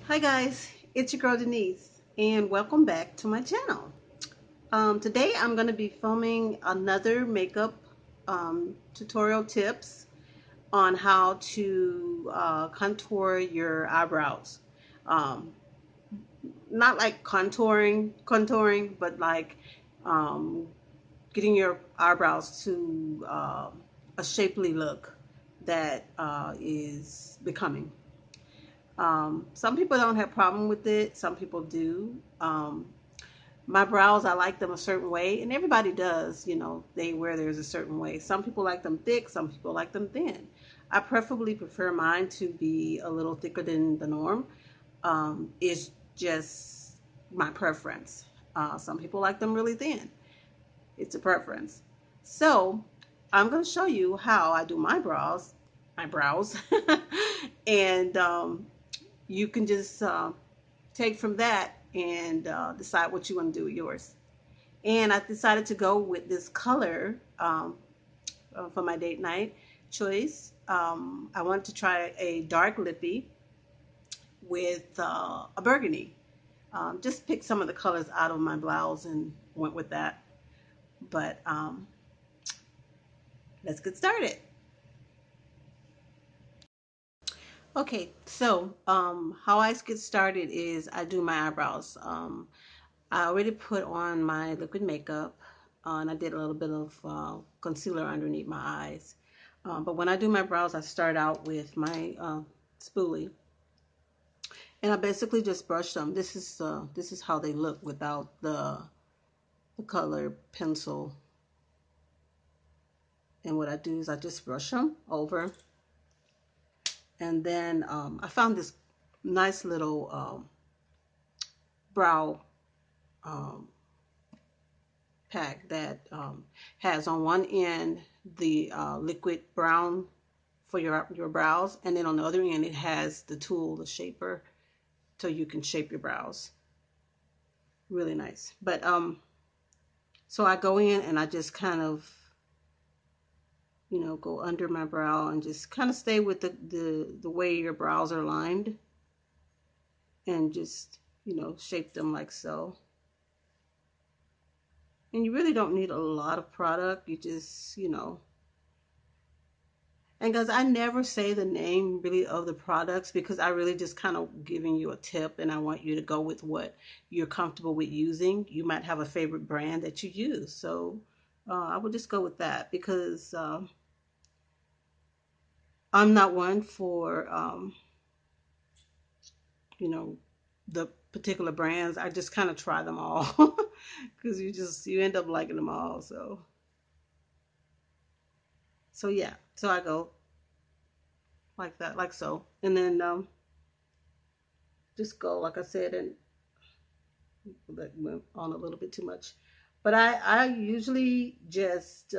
Hi guys, it's your girl Denise and welcome back to my channel. Today I'm going to be filming another makeup tutorial tips on how to contour your eyebrows. Um, Not like contouring, but like um, getting your eyebrows to a shapely look that is becoming. Some people don't have problem with it. Some people do. My brows, I like them a certain way, and everybody does. You know, they wear theirs a certain way. Some people like them thick. Some people like them thin. I preferably prefer mine to be a little thicker than the norm. It's just my preference. Some people like them really thin. It's a preference. So I'm going to show you how I do my brows, and you can just take from that and decide what you want to do with yours. And I decided to go with this color for my date night choice. I wanted to try a dark lippy with a burgundy. Just picked some of the colors out of my blouse and went with that. But let's get started. Okay, so how I get started is I do my eyebrows. I already put on my liquid makeup, and I did a little bit of concealer underneath my eyes. But when I do my brows, I start out with my spoolie, and I basically just brush them. This is how they look without the color pencil. And what I do is I just brush them over, and then I found this nice little brow um, pack that has on one end the liquid brown for your brows, and then on the other end it has the tool, the shaper, so you can shape your brows. Really nice. But so I go in and I just kind of, go under my brow and just kind of stay with the way your brows are lined, and just, shape them like so. And you really don't need a lot of product. You just, and guys, I never say the name really of the products because I really just kind of giving you a tip, and I want you to go with what you're comfortable with using. You might have a favorite brand that you use. So I would just go with that because I'm not one for, you know, the particular brands. I just kind of try them all because you end up liking them all. So yeah, so I go like that, like so. And then just go, like I said, and that went on a little bit too much. But I usually just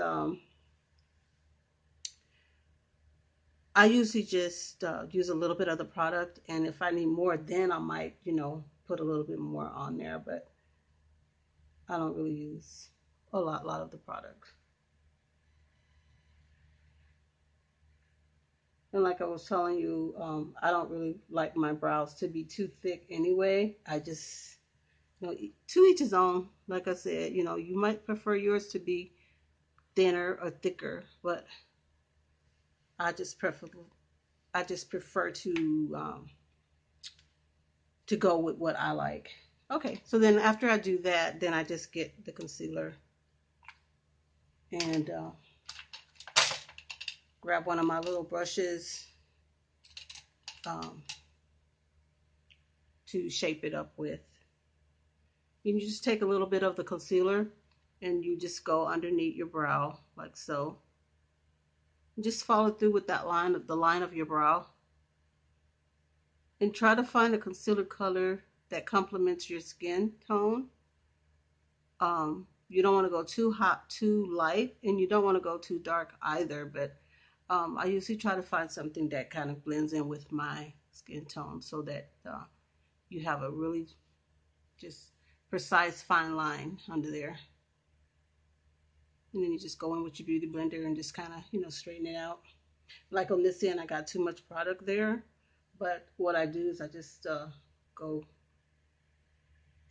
use a little bit of the product, and if I need more, then I might, put a little bit more on there. But I don't really use a lot of the product. And like I was telling you, I don't really like my brows to be too thick anyway. I just, to each his own. Like I said, you might prefer yours to be thinner or thicker, but I just prefer to go with what I like. Okay, so then after I do that, then I just get the concealer and grab one of my little brushes um, to shape it up with. You just take a little bit of the concealer and you just go underneath your brow like so. Just follow through with that line of your brow, and try to find a concealer color that complements your skin tone. You don't want to go too hot, too light, and you don't want to go too dark either. But I usually try to find something that kind of blends in with my skin tone so that you have a really just precise fine line under there. And then you just go in with your beauty blender and just kind of, straighten it out. Like on this end, I got too much product there. But what I do is I just go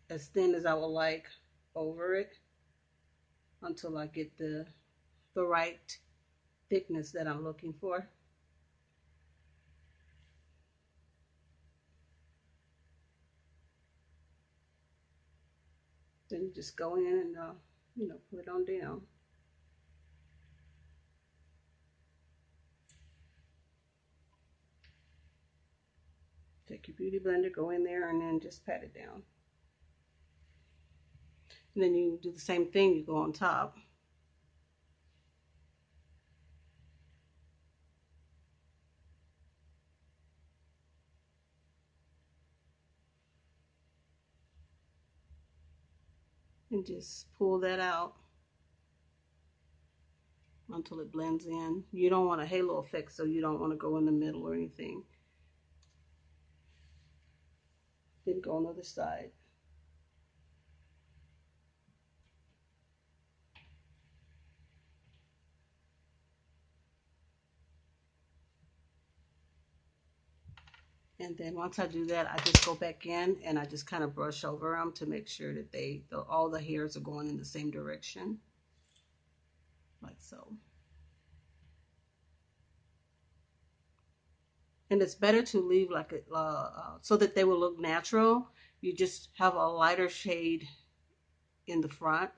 as thin as I would like over it until I get the right thickness that I'm looking for. Then you just go in and put it on down. Take your beauty blender, go in there, and then just pat it down. And then you do the same thing, you go on top. And just pull that out until it blends in. You don't want a halo effect, so you don't want to go in the middle or anything. Then go on the other side. And then once I do that, I just go back in and I just kind of brush over them to make sure that all the hairs are going in the same direction, like so. And it's better to leave like it so that they will look natural. You just have a lighter shade in the front,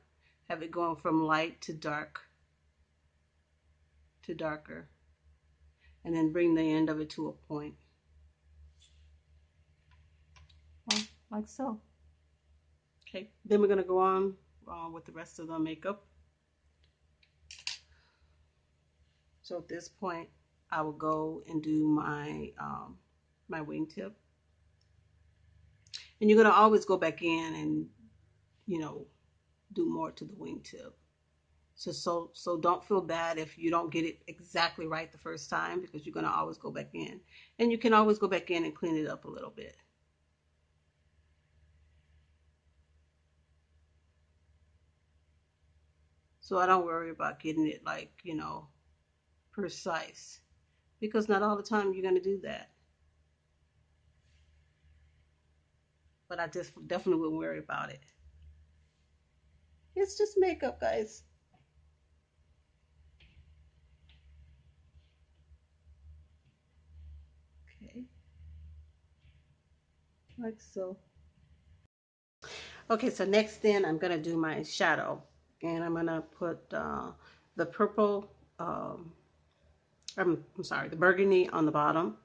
have it going from light to dark to darker, and then bring the end of it to a point. Well, like so. Okay, then we're going to go on with the rest of the makeup. So at this point, I will go and do my my wingtip. And you're going to always go back in and, do more to the wingtip. So don't feel bad if you don't get it exactly right the first time, because you're going to always go back in. And you can always go back in and clean it up a little bit. So I don't worry about getting it like, precise, because not all the time you're going to do that. But I just definitely wouldn't worry about it. It's just makeup, guys. Okay. Like so. Okay, so next then I'm going to do my shadow. And I'm going to put the purple, I'm sorry, the burgundy on the bottom.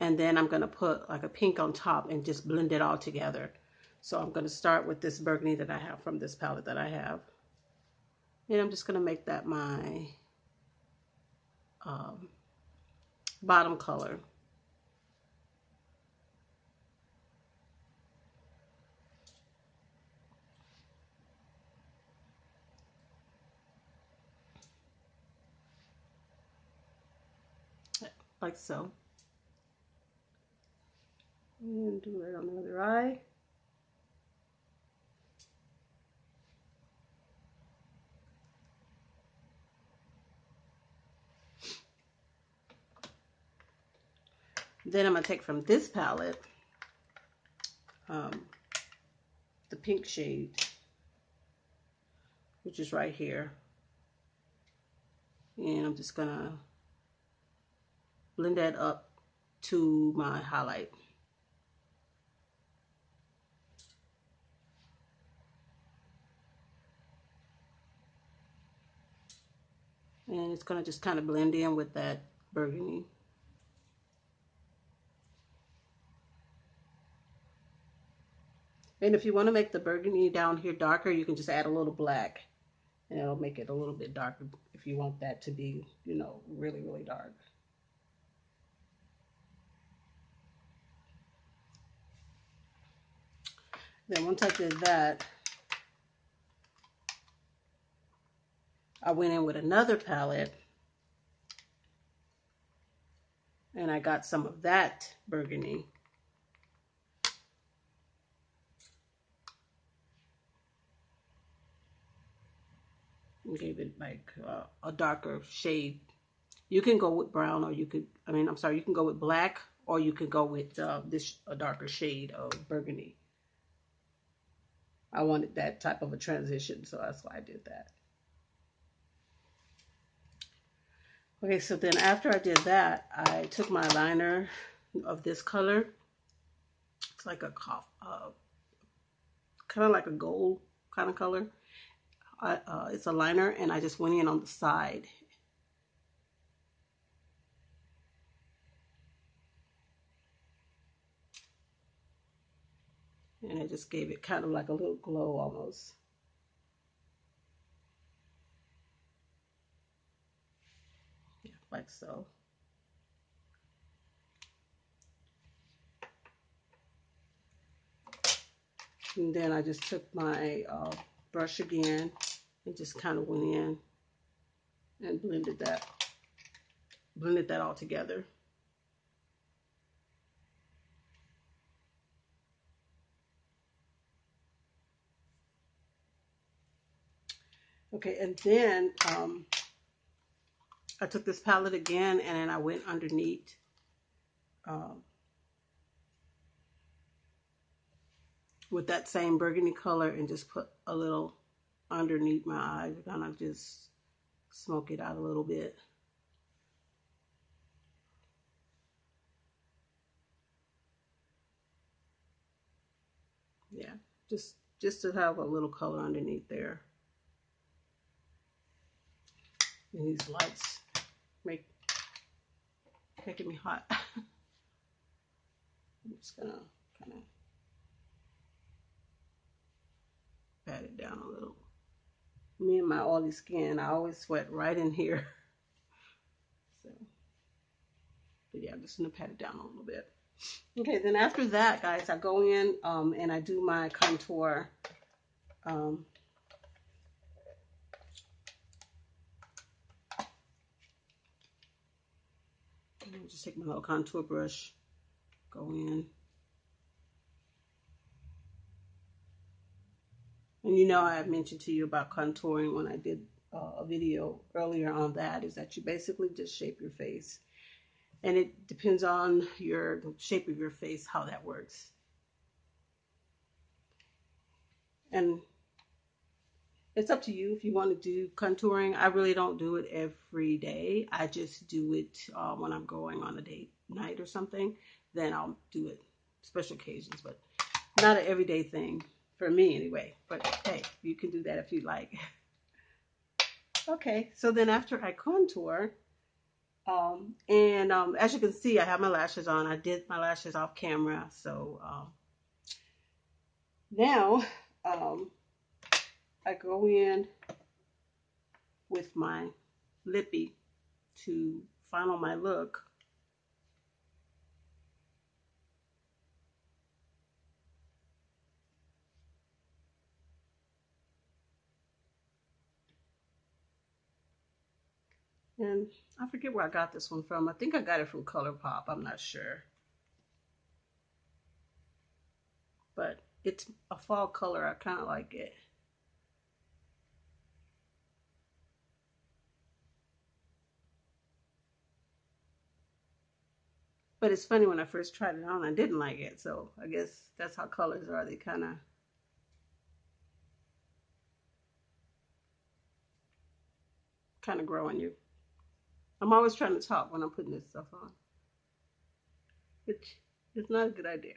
And then I'm going to put like a pink on top and just blend it all together. So I'm going to start with this burgundy that I have from this palette that I have. And I'm just going to make that my bottom color. Like so. And do it on the other eye. Then I'm going to take from this palette the pink shade, which is right here. And I'm just going to blend that up to my highlight. And it's going to just kind of blend in with that burgundy. And if you want to make the burgundy down here darker, you can just add a little black. And it'll make it a little bit darker if you want that to be, really, really dark. Then once I did that, I went in with another palette and I got some of that burgundy. And gave it like a darker shade. You can go with brown, or you can go with black, or you can go with this a darker shade of burgundy. I wanted that type of a transition, so that's why I did that. Okay, so then after I did that, I took my liner of this color. It's like a kind of like a gold kind of color. It's a liner, and I just went in on the side. And it just gave it kind of like a little glow almost. Yeah, like so. And then I just took my brush again and just kind of went in and blended that all together. Okay, and then I took this palette again, and then I went underneath with that same burgundy color and just put a little underneath my eyes, kind of just smoke it out a little bit. Yeah, just to have a little color underneath there. And these lights making me hot. I'm just gonna kind of pat it down a little. Me and my oily skin, I always sweat right in here. So, but yeah, I'm just gonna pat it down a little bit. Okay, then after that, guys, I go in and I do my contour. Just take my little contour brush, go in. And you know, I mentioned to you about contouring when I did a video earlier on that, is that you basically just shape your face. And it depends on the shape of your face, how that works. And it's up to you if you want to do contouring. I really don't do it every day. I just do it when I'm going on a date night or something. Then I'll do it special occasions, but not an everyday thing for me anyway. But hey, you can do that if you like. Okay, so then after I contour, as you can see, I have my lashes on. I did my lashes off camera, so now I go in with my lippy to final my look. And I forget where I got this one from. I think I got it from ColourPop. I'm not sure. But it's a fall color. I kind of like it. But it's funny, when I first tried it on, I didn't like it. So I guess that's how colors are. They kind of grow on you. I'm always trying to talk when I'm putting this stuff on. It's not a good idea.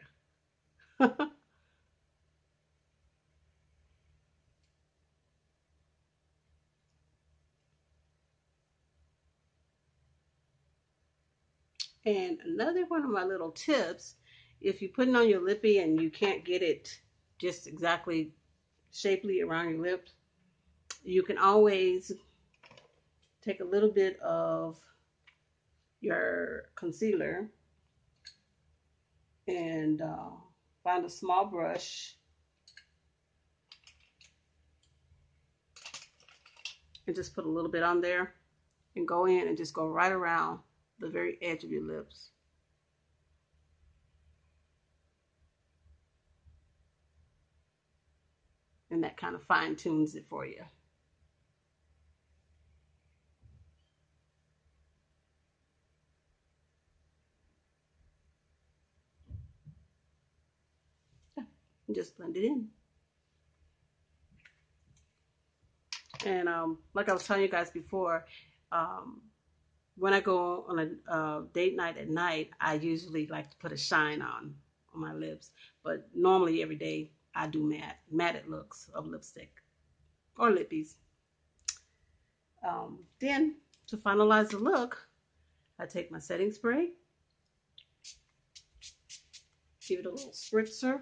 And another one of my little tips, if you're putting on your lippy and you can't get it just exactly shapely around your lips, you can always take a little bit of your concealer and find a small brush and just put a little bit on there and go in and just go right around the very edge of your lips. And that kind of fine tunes it for you. and just blend it in. And like I was telling you guys before, um, when I go on a date night at night, I usually like to put a shine on my lips. But normally every day I do matted looks of lipstick or lippies. Then to finalize the look, I take my setting spray, give it a little spritzer,